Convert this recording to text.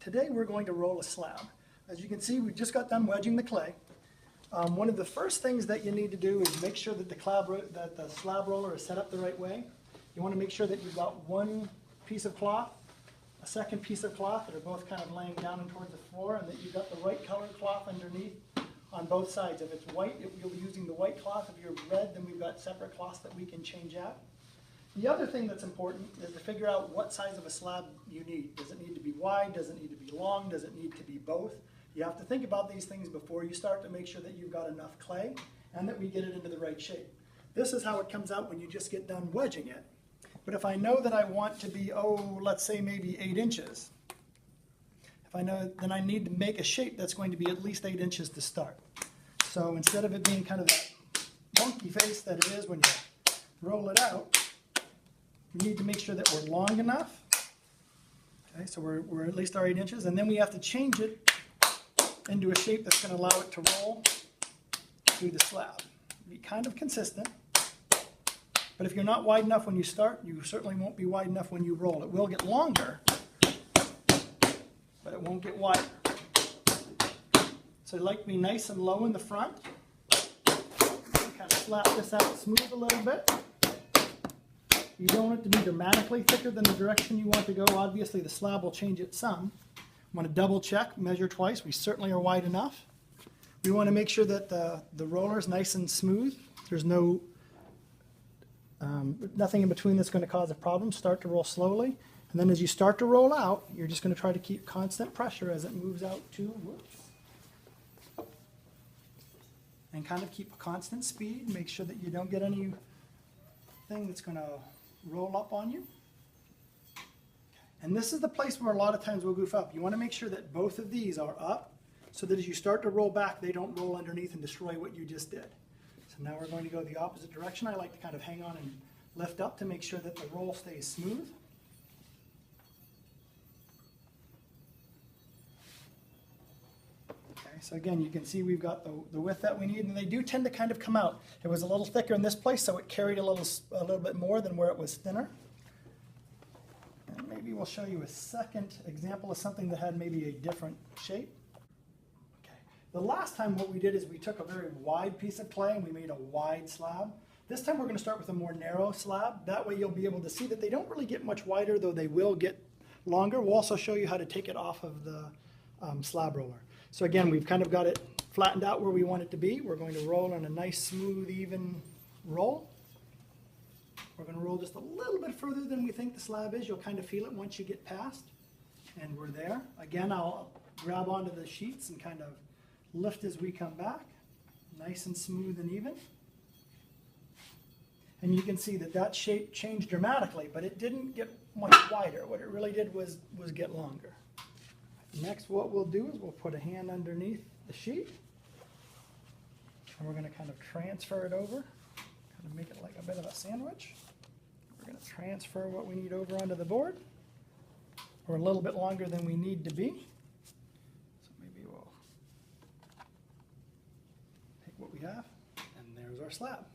Today we're going to roll a slab. As you can see, we just got done wedging the clay. One of the first things that you need to do is make sure that the slab roller is set up the right way. You want to make sure that you've got one piece of cloth, a second piece of cloth that are both kind of laying down and towards the floor, and that you've got the right colored cloth underneath on both sides. If it's white, you'll be using the white cloth. If you're red, then we've got separate cloths that we can change out. The other thing that's important is to figure out what size of a slab you need. Does it need to be wide? Does it need to be long? Does it need to be both? You have to think about these things before you start to make sure that you've got enough clay and that we get it into the right shape. This is how it comes out when you just get done wedging it. But if I know that I want to be, let's say maybe 8 inches, if I know, then I need to make a shape that's going to be at least 8 inches to start. So instead of it being kind of that monkey face that it is when you roll it out, we need to make sure that we're long enough. Okay, so we're at least our 8 inches, and then we have to change it into a shape that's going to allow it to roll through the slab. Be kind of consistent, but if you're not wide enough when you start, you certainly won't be wide enough when you roll. It will get longer, but it won't get wider. So like to be nice and low in the front. Kind of slap this out smooth a little bit. You don't want it to be dramatically thicker than the direction you want to go. Obviously the slab will change it some. You want to double check, measure twice. We certainly are wide enough. We want to make sure that the roller is nice and smooth. There's no nothing in between that's going to cause a problem. Start to roll slowly, and then as you start to roll out, you're just going to try to keep constant pressure as it moves out to, and kind of keep a constant speed. Make sure that you don't get anything that's going to roll up on you. And this is the place where a lot of times we'll goof up. You want to make sure that both of these are up so that as you start to roll back, they don't roll underneath and destroy what you just did. So now we're going to go the opposite direction. I like to kind of hang on and lift up to make sure that the roll stays smooth. Okay, so again, you can see we've got the width that we need, and they do tend to kind of come out. It was a little thicker in this place, so it carried a little bit more than where it was thinner. And maybe we'll show you a second example of something that had maybe a different shape. Okay. The last time what we did is we took a very wide piece of clay and we made a wide slab. This time we're going to start with a more narrow slab. That way you'll be able to see that they don't really get much wider, though they will get longer. We'll also show you how to take it off of the slab roller. So again, we've kind of got it flattened out where we want it to be. We're going to roll on a nice, smooth, even roll. We're going to roll just a little bit further than we think the slab is. You'll kind of feel it once you get past. And we're there. Again, I'll grab onto the sheets and kind of lift as we come back. Nice and smooth and even. And you can see that that shape changed dramatically, but it didn't get much wider. What it really did was get longer. Next, what we'll do is we'll put a hand underneath the sheet. And we're going to kind of transfer it over. Kind of make it like a bit of a sandwich. We're going to transfer what we need over onto the board. We're a little bit longer than we need to be. So maybe we'll take what we have, and there's our slab.